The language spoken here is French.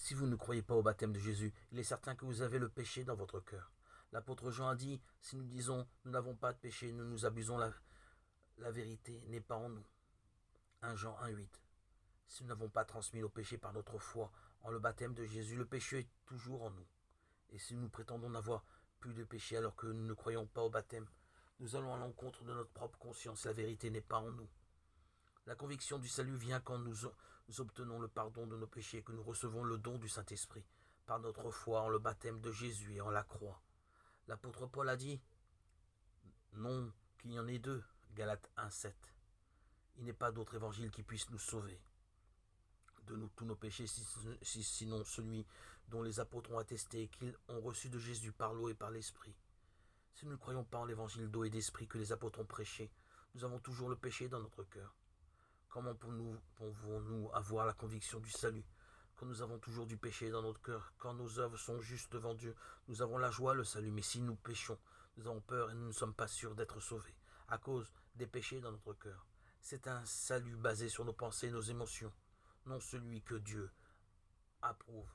Si vous ne croyez pas au baptême de Jésus, il est certain que vous avez le péché dans votre cœur. L'apôtre Jean a dit, si nous disons nous n'avons pas de péché, nous nous abusons, la vérité n'est pas en nous. 1 Jean 1,8. Si nous n'avons pas transmis nos péchés par notre foi en le baptême de Jésus, le péché est toujours en nous. Et si nous prétendons n'avoir plus de péché alors que nous ne croyons pas au baptême, nous allons à l'encontre de notre propre conscience. La vérité n'est pas en nous. La conviction du salut vient quand nous obtenons le pardon de nos péchés et que nous recevons le don du Saint-Esprit par notre foi en le baptême de Jésus et en la croix. L'apôtre Paul a dit, non qu'il y en ait deux, Galates 1,7. Il n'est pas d'autre évangile qui puisse nous sauver de tous nos péchés, sinon celui dont les apôtres ont attesté qu'ils ont reçu de Jésus par l'eau et par l'Esprit. Si nous ne croyons pas en l'évangile d'eau et d'esprit que les apôtres ont prêché, nous avons toujours le péché dans notre cœur. Comment pouvons-nous avoir la conviction du salut quand nous avons toujours du péché dans notre cœur? Quand nos œuvres sont justes devant Dieu, nous avons la joie, le salut. Mais si nous péchons, nous avons peur et nous ne sommes pas sûrs d'être sauvés à cause des péchés dans notre cœur. C'est un salut basé sur nos pensées et nos émotions, non celui que Dieu approuve.